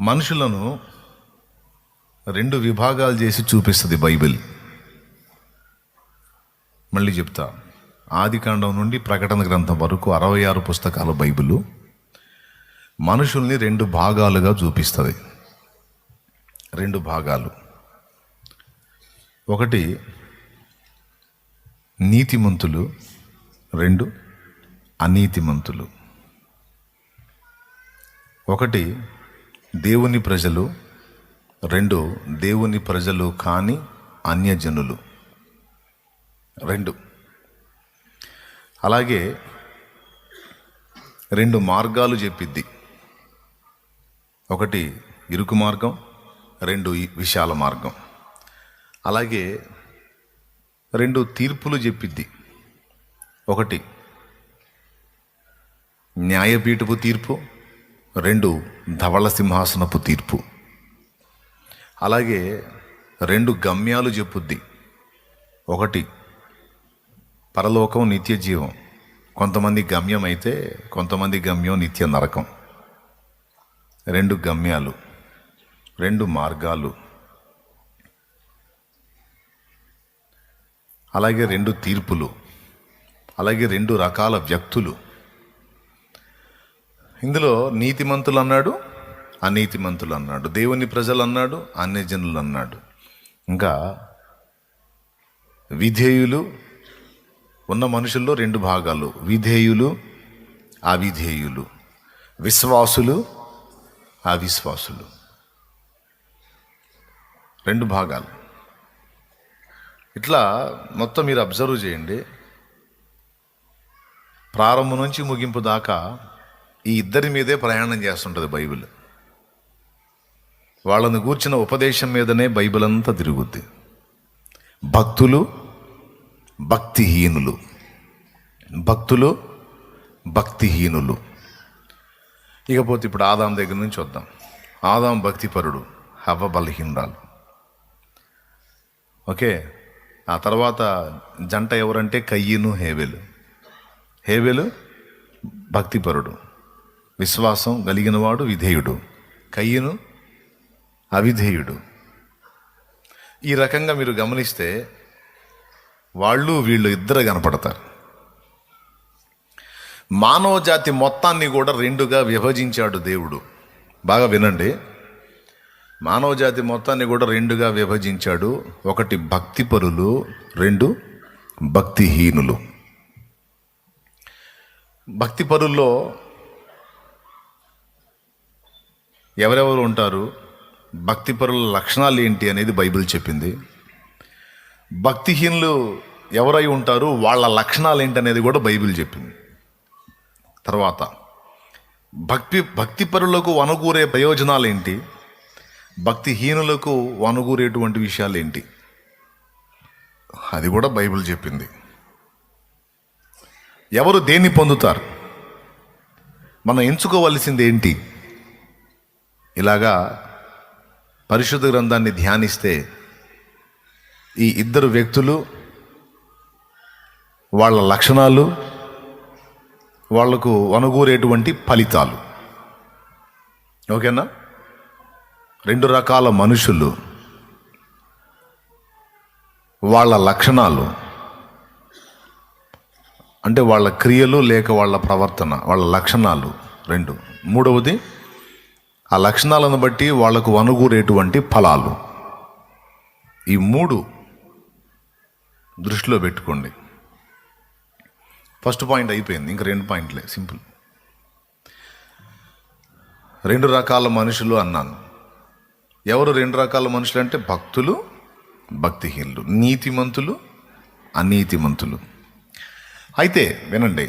మనుషులను రెండు విభాగాలు చేసి చూపిస్తుంది బైబిల్. మళ్ళీ చెప్తా, ఆదికాండం నుండి ప్రకటన గ్రంథం వరకు 66 పుస్తకాల బైబిల్ మనుషుల్ని రెండు భాగాలుగా చూపిస్తుంది. రెండు భాగాలు, ఒకటి నీతిమంతులు, రెండు అనీతిమంతులు. ఒకటి దేవుని ప్రజలు, రెండు దేవుని ప్రజలు కాని అన్యజనులు. రెండు. అలాగే రెండు మార్గాలు చెప్పిద్ది. ఒకటి ఇరుకు మార్గం, రెండు విశాల మార్గం. అలాగే రెండు తీర్పులు చెప్పిద్ది. ఒకటి న్యాయపీఠపు తీర్పు, రెండు ధవళ సింహాసనపు తీర్పు. అలాగే రెండు గమ్యాలు చెప్పుద్ది. ఒకటి పరలోకం, నిత్య జీవం. కొంతమంది గమ్యం అయితే కొంతమంది గమ్యం నిత్య నరకం. రెండు గమ్యాలు, రెండు మార్గాలు. అలాగే రెండు తీర్పులు. అలాగే రెండు రకాల వ్యక్తులు. ఇందులో నీతిమంతులు అన్నాడు, అనీతిమంతులు అన్నాడు, దేవుని ప్రజలు అన్నాడు, అన్యజనులు అన్నాడు. ఇంకా విధేయులు ఉన్న మనుషుల్లో రెండు భాగాలు, విధేయులు, అవిధేయులు, విశ్వాసులు, అవిశ్వాసులు. రెండు భాగాలు. ఇట్లా మొత్తం మీరు అబ్జర్వ్ చేయండి. ప్రారంభం నుంచి ముగింపు దాకా ఈ ఇద్దరి మీదే ప్రయాణం చేస్తుంటుంది బైబిల్. వాళ్ళని గూర్చిన ఉపదేశం మీదనే బైబిల్ అంతా తిరుగుద్ది. భక్తులు, భక్తిహీనులు. భక్తులు, భక్తిహీనులు. ఇకపోతే ఇప్పుడు ఆదాం దగ్గర నుంచి వద్దాం. ఆదాం భక్తిపరుడు, హవ్వ బలహీనురాలు. ఓకే. ఆ తర్వాత జంట ఎవరంటే కయ్యను, హేబెలు. హేబెలు భక్తిపరుడు, విశ్వాసం కలిగినవాడు, విధేయుడు. కయ్యను అవిధేయుడు. ఈ రకంగా మీరు గమనిస్తే వాళ్ళు వీళ్ళు ఇద్దరు కనపడతారు. మానవ జాతి మొత్తాన్ని కూడా రెండుగా విభజించాడు దేవుడు. బాగా వినండి. మానవ జాతి మొత్తాన్ని కూడా రెండుగా విభజించాడు. ఒకటి భక్తిపరులు, రెండు భక్తిహీనులు. భక్తిపరుల్లో ఎవరెవరు ఉంటారు, భక్తిపరుల లక్షణాలు ఏంటి అనేది బైబిల్ చెప్పింది. భక్తిహీనులు ఎవరై ఉంటారు, వాళ్ళ లక్షణాలు ఏంటి అనేది కూడా బైబిల్ చెప్పింది. తర్వాత భక్తిపరులకు వనగూరే ప్రయోజనాలు ఏంటి, భక్తిహీనులకు వనగూరేటువంటి విషయాలు ఏంటి, అది కూడా బైబిల్ చెప్పింది. ఎవరు దేన్ని పొందుతారు, మనం ఎంచుకోవలసింది ఏంటి, ఇలాగా పరిశుద్ధ గ్రంథాన్ని ధ్యానిస్తే ఈ ఇద్దరు వ్యక్తులు, వాళ్ళ లక్షణాలు, వాళ్లకు అనుగూరేటువంటి ఫలితాలు. ఓకేనా? రెండు రకాల మనుషులు, వాళ్ళ లక్షణాలు అంటే వాళ్ళ క్రియలు లేక వాళ్ళ ప్రవర్తన, వాళ్ళ లక్షణాలు రెండు. మూడవది ఆ లక్షణాలను బట్టి వాళ్లకు అనుగూరేటువంటి ఫలాలు. ఈ మూడు దృష్టిలో పెట్టుకోండి. ఫస్ట్ పాయింట్ అయిపోయింది, ఇంకా రెండు పాయింట్లే, సింపుల్. రెండు రకాల మనుషులు అన్నాను. ఎవరు రెండు రకాల మనుషులు అంటే భక్తులు, భక్తిహీనులు, నీతిమంతులు, అనీతిమంతులు. అయితే వినండి,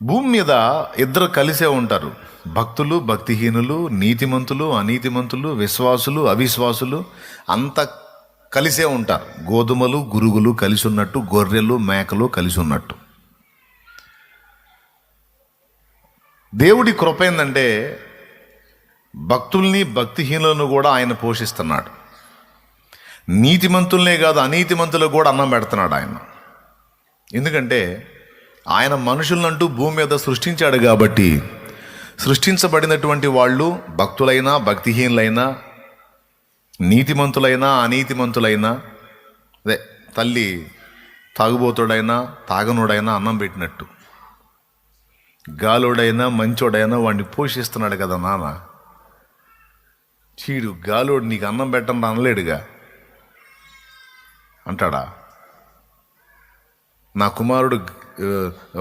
భూమి మీద ఇద్దరు కలిసే ఉంటారు. భక్తులు, భక్తిహీనులు, నీతిమంతులు, అనీతిమంతులు, విశ్వాసులు, అవిశ్వాసులు అంతా కలిసే ఉంటారు. గోధుమలు, గురుగులు కలిసి ఉన్నట్టు, గొర్రెలు, మేకలు కలిసి ఉన్నట్టు. దేవుడి కృప ఏందంటే భక్తుల్ని, భక్తిహీనులను కూడా ఆయన పోషిస్తున్నాడు. నీతిమంతుల్నే కాదు, అనీతిమంతులకు కూడా అన్నం పెడుతున్నాడు ఆయన. ఎందుకంటే ఆయన మనుషులంటూ భూమి మీద సృష్టించాడు కాబట్టి సృష్టించబడినటువంటి వాళ్ళు భక్తులైనా భక్తిహీనులైనా నీతిమంతులైనా అనీతిమంతులైనా అదే తల్లి తాగుబోతుడైనా తాగనుడైనా అన్నం పెట్టినట్టు గాలోడైనా మంచోడైనా వాడిని పోషిస్తున్నాడు కదా నాన్న. చీడు గాలోడు నీకు అన్నం పెట్టని అనలేడుగా అంటాడా? నా కుమారుడు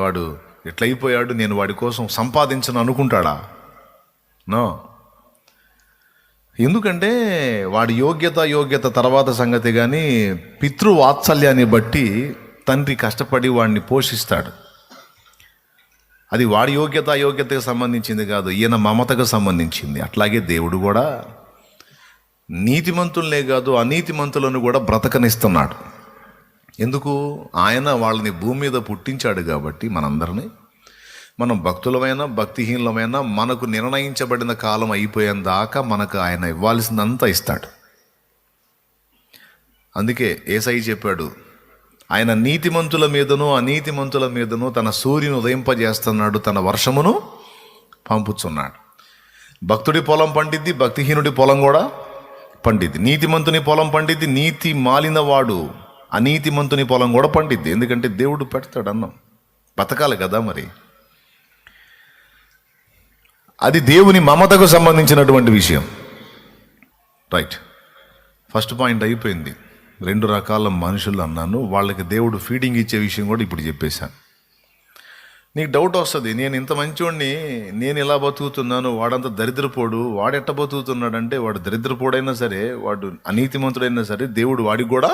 వాడు ఎట్లయిపోయాడు, నేను వాడి కోసం సంపాదించను అనుకుంటాడా? నో. ఎందుకంటే వాడి యోగ్యత తర్వాత సంగతి, కానీ పితృవాత్సల్యాన్ని బట్టి తండ్రి కష్టపడి వాడిని పోషిస్తాడు. అది వాడి యోగ్యతకు సంబంధించింది కాదు, ఈయన మమతకు సంబంధించింది. అట్లాగే దేవుడు కూడా నీతిమంతులనే కాదు అనీతిమంతులను కూడా బ్రతకనిస్తున్నాడు. ఎందుకు? ఆయన వాళ్ళని భూమి మీద పుట్టించాడు కాబట్టి మనందరినీ, మనం భక్తులమైనా భక్తిహీనులమైనా మనకు నిర్ణయించబడిన కాలం అయిపోయేంత దాకా మనకు ఆయన ఇవ్వాల్సిందంతా ఇస్తాడు. అందుకే యేసయ్య చెప్పాడు, ఆయన నీతిమంతుల మీదను అనీతిమంతుల మీదను తన సూర్యుని ఉదయింపజేస్తున్నాడు, తన వర్షమును పంపుతున్నాడు. భక్తుడి పొలం పండిద్ది, భక్తిహీనుడి పొలం కూడా పండిద్ది. నీతిమంతుని పొలం పండిద్ది, నీతి మాలిన వాడు అనీతిమంతుని పొలం కూడా పండిద్ది. ఎందుకంటే దేవుడు పెడతాడు అన్నం, బతకాలి కదా మరి. అది దేవుని మమతకు సంబంధించినటువంటి విషయం. రైట్, ఫస్ట్ పాయింట్ అయిపోయింది. 2 రకాల మనుషులు అన్నాను, వాళ్ళకి దేవుడు ఫీడింగ్ ఇచ్చే విషయం కూడా ఇప్పుడు చెప్పేశాను. నీకు డౌట్ వస్తుంది, నేను ఇంత మంచివాడిని, నేను ఇలా బతుకుతున్నాను, వాడంత దరిద్రపోడు, వాడెట్ట బతుకుతున్నాడంటే, వాడు దరిద్రపోడైనా సరే, వాడు అనీతిమంతుడైనా సరే, దేవుడు వాడికి కూడా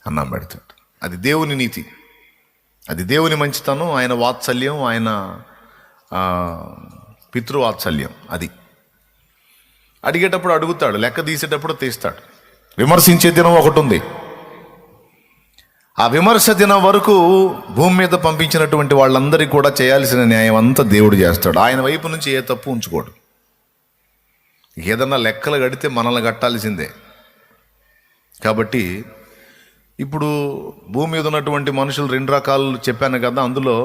అన్నం పెడతాడు. అది దేవుని నీతి, అది దేవుని మంచితనం, ఆయన వాత్సల్యం, ఆయన పితృవాత్సల్యం. అది అడిగేటప్పుడు అడుగుతాడు, లెక్క తీసేటప్పుడు తీస్తాడు. విమర్శించే దినం ఒకటి ఉంది. ఆ విమర్శ దినం వరకు భూమి మీద పంపించినటువంటి వాళ్ళందరికీ కూడా చేయాల్సిన న్యాయం అంతా దేవుడు చేస్తాడు. ఆయన వైపు నుంచి ఏ తప్పు ఉంచుకోడు. ఏదన్నా లెక్కలు కడితే మనల్ని కట్టాల్సిందే. కాబట్టి ఇప్పుడు భూమి మీద ఉన్నటువంటి మనుషులు 2 రకాలు చెప్పాను కదా, అందులో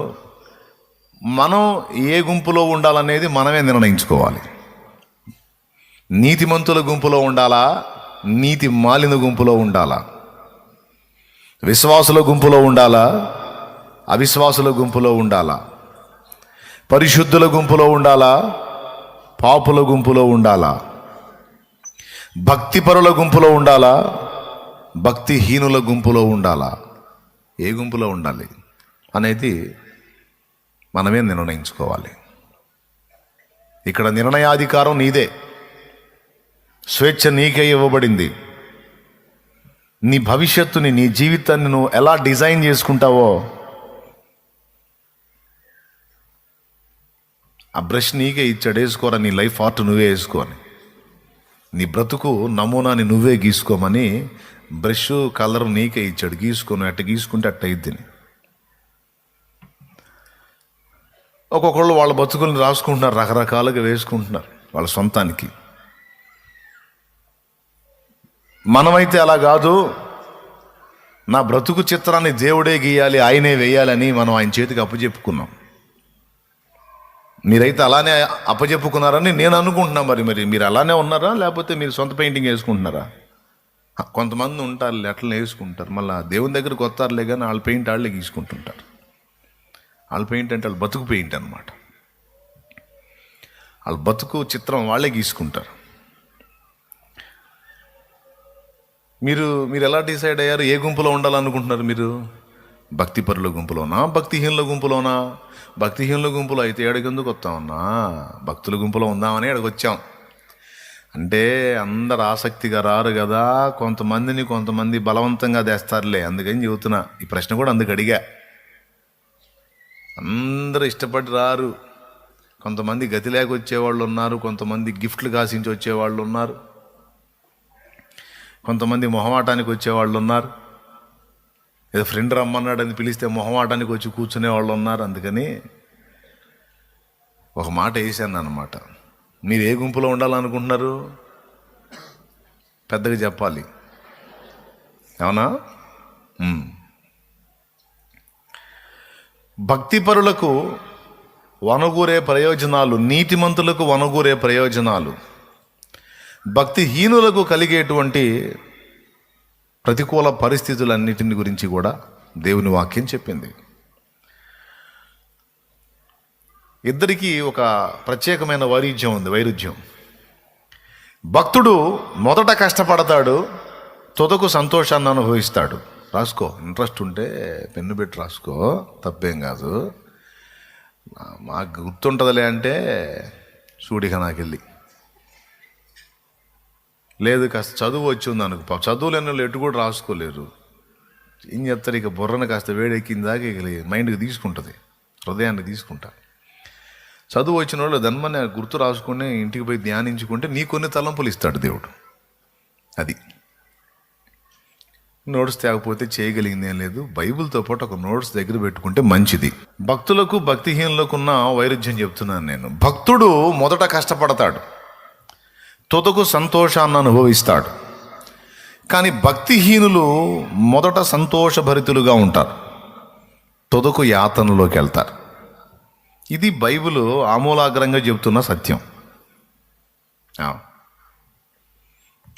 మనం ఏ గుంపులో ఉండాలనేది మనమే నిర్ణయించుకోవాలి. నీతిమంతుల గుంపులో ఉండాలా, నీతి మాలిన గుంపులో ఉండాలా, విశ్వాసుల గుంపులో ఉండాలా, అవిశ్వాసుల గుంపులో ఉండాలా, పరిశుద్ధుల గుంపులో ఉండాలా, పాపుల గుంపులో ఉండాలా, భక్తిపరుల గుంపులో ఉండాలా, భక్తిహీనుల గుంపులో ఉండాలా, ఏ గుంపులో ఉండాలి అనేది మనమే నిర్ణయించుకోవాలి. ఇక్కడ నిర్ణయాధికారం నీదే, స్వేచ్ఛ నీకే ఇవ్వబడింది. నీ భవిష్యత్తుని, నీ జీవితాన్ని నువ్వు ఎలా డిజైన్ చేసుకుంటావో ఆ బ్రష్ నీకే ఇచ్చాడు, వేసుకోరా, నీ లైఫ్ ఆర్ట్ నువ్వే వేసుకోని, నీ బ్రతుకు నమూనాని నువ్వే గీసుకోమని బ్రష్ కలర్ నీకే ఇచ్చాడు, గీసుకొని అట్ట గీసుకుంటే అట్ట అయిద్దిని. ఒక్కొక్కళ్ళు వాళ్ళ బతుకులను రాసుకుంటున్నారు, రకరకాలుగా వేసుకుంటున్నారు వాళ్ళ సొంతానికి. మనమైతే అలా కాదు, నా బ్రతుకు చిత్రాన్ని దేవుడే గీయాలి, ఆయనే వేయాలని మనం ఆయన చేతికి అప్పచెప్పుకున్నాం. మీరైతే అలానే అప్పచెప్పుకున్నారని నేను అనుకుంటున్నా. మరి మీరు అలానే ఉన్నారా, లేకపోతే మీరు సొంత పెయింటింగ్ వేసుకుంటున్నారా? కొంతమంది ఉంటారు అట్లా వేసుకుంటారు, మళ్ళీ దేవుని దగ్గరకు వస్తారులే కానీ వాళ్ళ పెయింట్ వాళ్ళే గీసుకుంటుంటారు. వాళ్ళ పెయింట్ అంటే వాళ్ళ బతుకు పెయింట్ అనమాట. వాళ్ళ బతుకు చిత్రం వాళ్ళే గీసుకుంటారు. మీరు ఎలా డిసైడ్ అయ్యారు? ఏ గుంపులో ఉండాలనుకుంటున్నారు మీరు? భక్తిపరుల గుంపులోనా, భక్తిహీనుల గుంపులోనా? భక్తిహీనుల గుంపులో అయితే ఎక్కడికెందుకు వస్తామన్నా, భక్తుల గుంపులో ఉందామని ఎక్కడికి వచ్చాం. అంటే అందరు ఆసక్తిగా రారు కదా, కొంతమంది బలవంతంగా తెస్తారులే, అందుకని చెబుతున్నా. ఈ ప్రశ్న కూడా అందుకు అడిగా. అందరూ ఇష్టపడి రారు, కొంతమంది గతి లేక వచ్చేవాళ్ళు ఉన్నారు, కొంతమంది గిఫ్ట్లు కాసించి వచ్చేవాళ్ళు ఉన్నారు, కొంతమంది మొహమాటానికి వచ్చేవాళ్ళు ఉన్నారు, ఏదో ఫ్రెండ్ రమ్మన్నాడని పిలిస్తే మొహమాటానికి వచ్చి కూర్చునే వాళ్ళు ఉన్నారు. అందుకని ఒక మాట వేసాను అన్నమాట, మీరు ఏ గుంపులో ఉండాలనుకుంటున్నారు పెద్దగా చెప్పాలి, అవునా? భక్తిపరులకు వనగూరే ప్రయోజనాలు, నీతిమంతులకు వనగూరే ప్రయోజనాలు, భక్తిహీనులకు కలిగేటువంటి ప్రతికూల పరిస్థితులన్నిటిని గురించి కూడా దేవుని వాక్యం చెప్పింది. ఇద్దరికీ ఒక ప్రత్యేకమైన వైరుధ్యం. భక్తుడు మొదట కష్టపడతాడు, తుదకు సంతోషాన్ని అనుభవిస్తాడు. రాసుకో, ఇంట్రెస్ట్ ఉంటే పెన్ను పెట్టి రాసుకో, తప్పేం కాదు. మాకు గుర్తుంటుందిలే అంటే చూడిగా నాకెళ్ళి లేదు, కాస్త చదువు వచ్చింది అనుకో. చదువు లేని వాళ్ళు ఎటు కూడా రాసుకోలేరు. ఏం చెప్తారు, ఇక బుర్రను కాస్త వేడెక్కిన దాకా ఇక మైండ్కి తీసుకుంటుంది, హృదయాన్ని తీసుకుంటా. చదువు వచ్చిన వాళ్ళు దాన్ని గుర్తు రాసుకుని ఇంటికి పోయి ధ్యానించుకుంటే నీ కొన్ని తలంపులు ఇస్తాడు దేవుడు. అది నోట్స్ తేకపోతే చేయగలిగింది ఏం లేదు. బైబిల్తో పాటు ఒక నోట్స్ దగ్గర పెట్టుకుంటే మంచిది. భక్తులకు భక్తిహీనులకు ఉన్న వైరుధ్యం చెప్తున్నాను నేను. భక్తుడు మొదట కష్టపడతాడు, తుదకు సంతోషాన్ని అనుభవిస్తాడు. కానీ భక్తిహీనులు మొదట సంతోషభరితులుగా ఉంటారు, తుదకు యాతనలోకి వెళ్తారు. ఇది బైబిల్ ఆమూలాగ్రంగా చెబుతున్న సత్యం.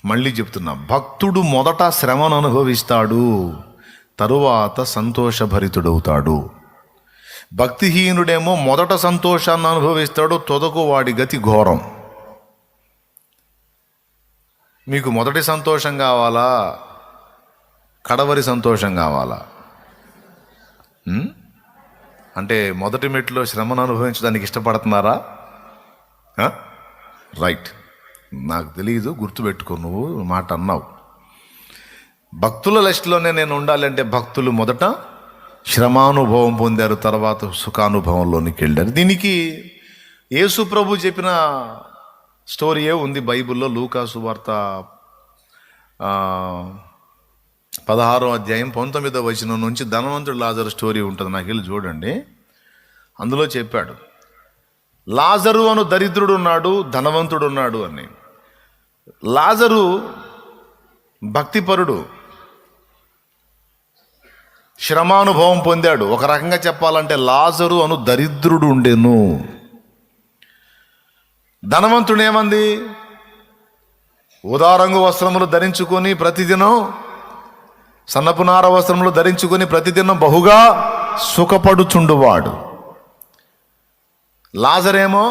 మళ్ళీ చెప్తున్నా, భక్తుడు మొదట శ్రమను అనుభవిస్తాడు, తరువాత సంతోషభరితుడవుతాడు. భక్తిహీనుడేమో మొదట సంతోషాన్ని అనుభవిస్తాడు, తుదకు వాడి గతి ఘోరం. మీకు మొదటి సంతోషం కావాలా, కడవరి సంతోషం కావాలా? అంటే మొదటి మెట్లో శ్రమను అనుభవించడానికి ఇష్టపడుతున్నారా? రైట్, నాకు తెలియదు, గుర్తుపెట్టుకో. నువ్వు మాట అన్నావు. భక్తుల లిస్టులోనే నేను ఉండాలంటే భక్తులు మొదట శ్రమానుభవం పొందారు, తర్వాత సుఖానుభవంలోనికి వెళ్ళారు. దీనికి యేసు ప్రభు చెప్పిన స్టోరీయే ఉంది బైబిల్లో. లూకా సువార్త 16వ అధ్యాయం 19వ వచనం నుంచి ధనవంతుడు లాజరు స్టోరీ ఉంటుంది. నాకు వెళ్ళి చూడండి. అందులో చెప్పాడు, లాజరు అను దరిద్రుడు ఉన్నాడు, ధనవంతుడు ఉన్నాడు అని. లాజరు భక్తిపరుడు, శ్రమానుభవం పొందాడు. ఒక రకంగా చెప్పాలంటే లాజరు అను దరిద్రుడు ఉండెను. ధనవంతుడు ఏమంది, ఉదారంగు వస్త్రములు ధరించుకొని ప్రతిదినం, సన్నపునార వస్త్రములు ధరించుకొని ప్రతిదినం బహుగా సుఖపడుచుండువాడు. లాజరేమో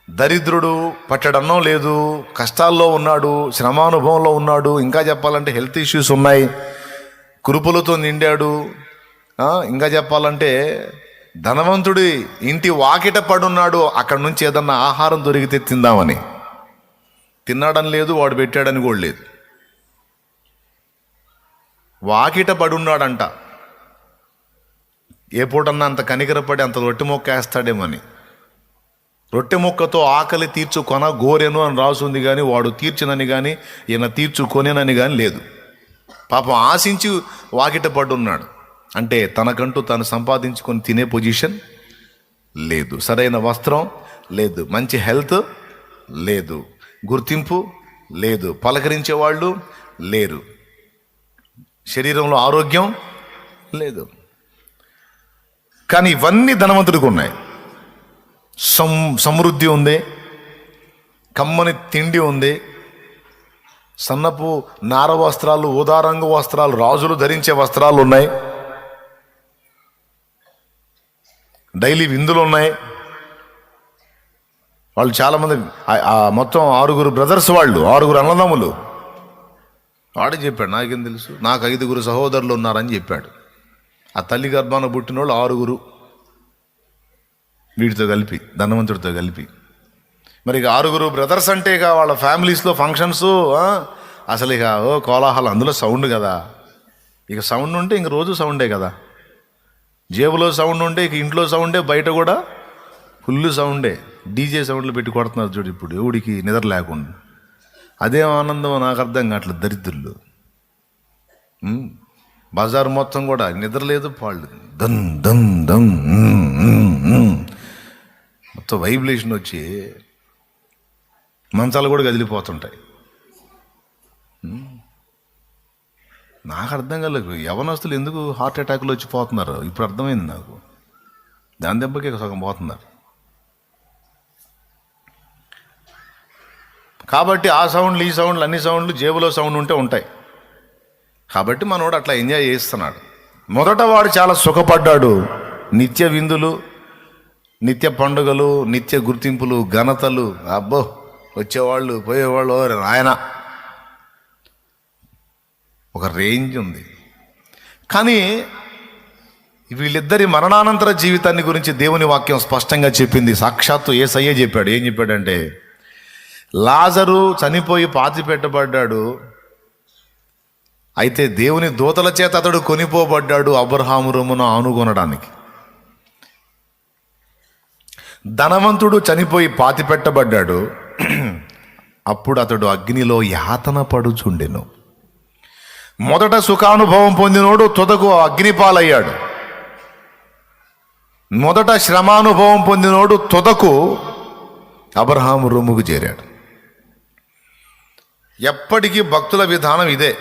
దరిద్రుడు, పట్టడన్నం లేదు, కష్టాల్లో ఉన్నాడు, శ్రమానుభవంలో ఉన్నాడు. ఇంకా చెప్పాలంటే హెల్త్ ఇష్యూస్ ఉన్నాయి, కురుపులతో నిండాడు. ఇంకా చెప్పాలంటే ధనవంతుడి ఇంటి వాకిట పడున్నాడు. అక్కడి నుంచి ఏదన్నా ఆహారం దొరికితే తిందామని. తిన్నాడని లేదు, వాడు పెట్టాడని కూడా లేదు. వాకిట పడున్నాడంట. ఏ పూటన్నా అంత కనికరపడి అంత రొట్టె మొక్క వేస్తాడేమని. రొట్టె మొక్కతో ఆకలి తీర్చుకొన గోరెను అని రాసుంది, కానీ వాడు తీర్చినని కానీ ఈయన తీర్చుకొనేనని కానీ లేదు. పాపం ఆశించి వాకిట పడున్నాడు. అంటే తనకంటూ తాను సంపాదించుకొని తినే పొజిషన్ లేదు, సరైన వస్త్రం లేదు, మంచి హెల్త్ లేదు, గుర్తింపు లేదు, పలకరించే వాళ్ళు లేరు, శరీరంలో ఆరోగ్యం లేదు. కానీ ఇవన్నీ ధనవంతుడికి ఉన్నాయి. సమృద్ధి ఉంది, కమ్మని తిండి ఉంది, సన్నపు నార వస్త్రాలు, ఉదారంగు వస్త్రాలు, రాజులు ధరించే వస్త్రాలు ఉన్నాయి, డైలీ విందులు ఉన్నాయి. వాళ్ళు చాలామంది, మొత్తం 6 బ్రదర్స్, వాళ్ళు 6 అన్నదమ్ములు. వాడే చెప్పాడు, నాకేం తెలుసు, నాకు 5 సహోదరులు ఉన్నారని చెప్పాడు. ఆ తల్లి గర్భాన పుట్టిన వాళ్ళు 6, వీటితో కలిపి, ధనవంతుడితో కలిపి. మరి ఇక 6 బ్రదర్స్ అంటే ఇక వాళ్ళ ఫ్యామిలీస్లో ఫంక్షన్స్, అసలు ఇక కోలాహలం. అందులో సౌండ్ కదా, ఇక సౌండ్ ఉంటే ఇంక రోజు సౌండే కదా. జేబులో సౌండ్ ఉంటే ఇక ఇంట్లో సౌండే, బయట కూడా ఫుల్ సౌండే. డీజే సౌండ్లు పెట్టి కొడుతున్నారు చూడు ఇప్పుడు, ఎవడికి నిద్ర లేకుండా. అదేం ఆనందం నాకు అర్థం కావట్లేదు. దరిద్రులు బజారు మొత్తం కూడా నిద్ర లేదు, పాళ్ళు దన్ దన్ దన్, మొత్తం వైబ్రేషన్ వచ్చి మంచాలు కూడా కదిలిపోతుంటాయి. నాకు అర్థం కాలేదు, యవనస్తులు ఎందుకు హార్ట్ అటాక్లు వచ్చి పోతున్నారు. ఇప్పుడు అర్థమైంది నాకు. దాని దెబ్బకి సగం పోతున్నారు. కాబట్టి ఆ సౌండ్లు ఈ సౌండ్లు అన్ని సౌండ్లు జేబులో సౌండ్ ఉంటే ఉంటాయి. కాబట్టి మనోడు అట్లా ఎంజాయ్ చేస్తున్నాడు. మొదట వాడు చాలా సుఖపడ్డాడు. నిత్య విందులు, నిత్య పండుగలు, నిత్య గుర్తింపులు, ఘనతలు, అబ్బో వచ్చేవాళ్ళు పోయేవాళ్ళు ఆయన ఒక రేంజ్ ఉంది. కానీ వీళ్ళిద్దరి మరణానంతర జీవితాన్ని గురించి దేవుని వాక్యం స్పష్టంగా చెప్పింది. సాక్షాత్తు యేసయ్యే చెప్పాడు. ఏం చెప్పాడంటే, లాజరు చనిపోయి పాతి పెట్టబడ్డాడు, అయితే దేవుని దూతల చేత అతడు కొనిపోబడ్డాడు అబ్రహాము రొమ్మున ఆనుకొనడానికి. ధనవంతుడు చనిపోయి పాతి పెట్టబడ్డాడు, అప్పుడు అతడు అగ్నిలో యాతన పడుచుండెను. మొదట సుఖానుభవం పొందినోడు తుదకు అగ్నిపాలయ్యాడు. మొదట శ్రమానుభవం పొందినోడు తుదకు అబ్రహాము రొమ్ముకు చేరాడు. ఎప్పటికీ భక్తుల విధానం ఇదే.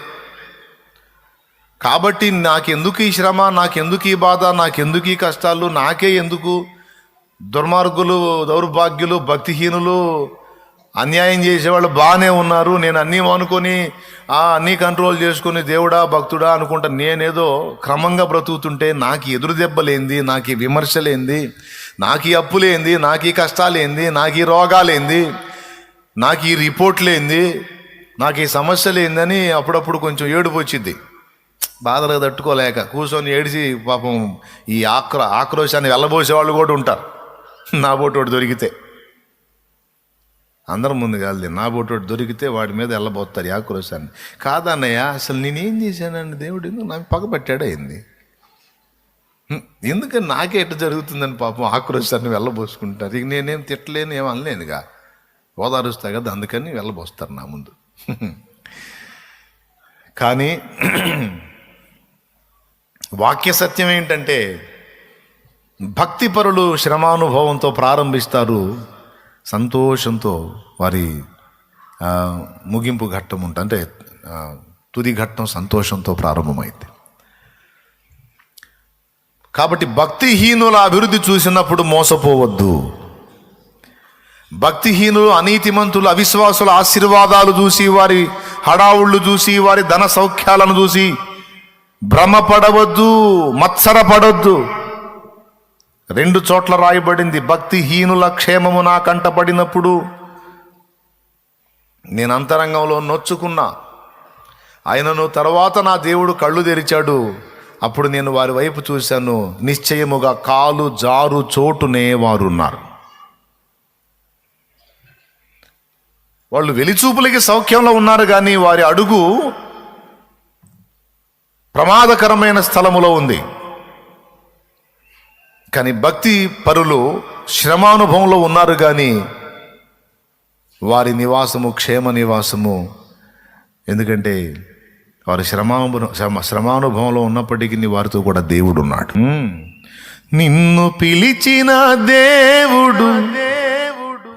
కాబట్టి నాకెందుకు ఈ శ్రమ, నాకెందుకు ఈ బాధ, నాకెందుకు ఈ కష్టాలు, నాకే ఎందుకు? దుర్మార్గులు, దౌర్భాగ్యులు, భక్తిహీనులు, అన్యాయం చేసేవాళ్ళు బాగానే ఉన్నారు, నేను అన్నీ అనుకొని అన్నీ కంట్రోల్ చేసుకుని దేవుడా భక్తుడా అనుకుంటా నేనేదో క్రమంగా బ్రతుకుతుంటే నాకు ఎదురు దెబ్బలేంది, నాకు ఈ విమర్శలేంది, నాకు ఈ అప్పులేంది, నాకు ఈ కష్టాలేంది, నాకు ఈ రోగాలేంది, నాకు ఈ రిపోర్ట్లేంది, నాకు ఈ సమస్యలేందని అప్పుడప్పుడు కొంచెం ఏడుపు వచ్చింది. బాధలకు తట్టుకోలేక కూర్చొని ఏడిచి పాపం ఈ ఆక్రోశాన్ని వెళ్ళబోసేవాళ్ళు కూడా ఉంటారు. నా బోటోడు దొరికితే, అందరం ముందు కాదు, నా బోటోడు దొరికితే వాడి మీద వెళ్ళబోతారు ఈ ఆక్రోశాన్ని. కాదన్నయ్య, అసలు నేనేం చేశానండి, దేవుడు ఎందుకు నాకు పగబట్టాడా ఏంది, ఎందుకని నాకే ఎట్లా జరుగుతుందని పాపం ఆక్రోశాన్ని వెళ్ళబోసుకుంటారు. ఇక నేనేం తిట్టలేను, ఏం అనలేనుగా, ఓదారుస్తా కదా, అందుకని వెళ్ళబోస్తారు నా ముందు. కానీ వాక్య సత్యం ఏంటంటే, భక్తిపరులు శ్రమానుభవంతో ప్రారంభిస్తారు, సంతోషంతో వారి ముగింపు ఘట్టం ఉంటుంది, అంటే తుది ఘట్టం సంతోషంతో ప్రారంభమైంది. కాబట్టి భక్తిహీనుల అభివృద్ధి చూసినప్పుడు మోసపోవద్దు. భక్తిహీనులు, అనీతిమంతులు, అవిశ్వాసుల ఆశీర్వాదాలు చూసి, వారి హడావుళ్ళు చూసి, వారి ధన సౌఖ్యాలను చూసి భ్రమపడవద్దు, మత్సరపడవద్దు. 2 చోట్ల రాయబడింది, భక్తిహీనుల క్షేమము నా కంటపడినప్పుడు నేను అంతరంగంలో నొచ్చుకున్నా, ఆయనను తర్వాత నా దేవుడు కళ్ళు తెరిచాడు, అప్పుడు నేను వారి వైపు చూశాను, నిశ్చయముగా కాలు జారు చోటునే వారున్నారు. వాళ్ళు వెలిచూపులకి సౌఖ్యంలో ఉన్నారు, కానీ వారి అడుగు ప్రమాదకరమైన స్థలములో ఉంది. కానీ భక్తి పరులు శ్రమానుభవంలో ఉన్నారు, కానీ వారి నివాసము క్షేమ నివాసము. ఎందుకంటే వారు శ్రమానుభవంలో ఉన్నప్పటికీ వారితో కూడా దేవుడు ఉన్నాడు. నిన్ను పిలిచిన దేవుడు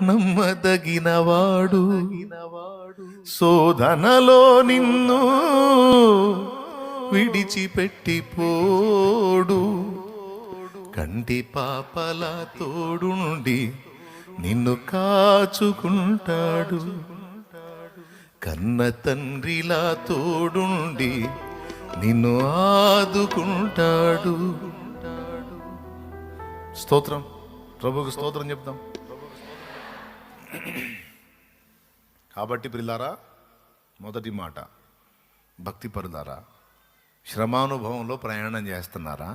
నమ్మదగినవాడు, శోధనలో నిన్ను విడిచిపెట్టిపోడు, కంటి పాపల తోడుండి నిన్ను కాచుకుంటాడు, కన్న తండ్రిలా తోడుండి నిన్ను ఆదుకుంటాడు. స్తోత్రం, ప్రభువుకు స్తోత్రం చెప్తాం. కాబట్టి ప్రియులారా, మొదటి మాట, భక్తి పరులారా, శ్రమానుభవంలో ప్రయాణం చేస్తున్నారా?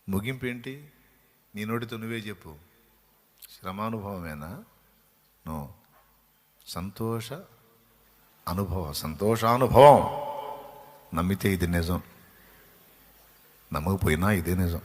ముగింపు ఏంటి? నీ నోటితో నువ్వే చెప్పు. శ్రమానుభవమేనా? నో, సంతోషానుభవం. నమ్మితే ఇది నిజం, నమ్మకపోయినా ఇదే నిజం.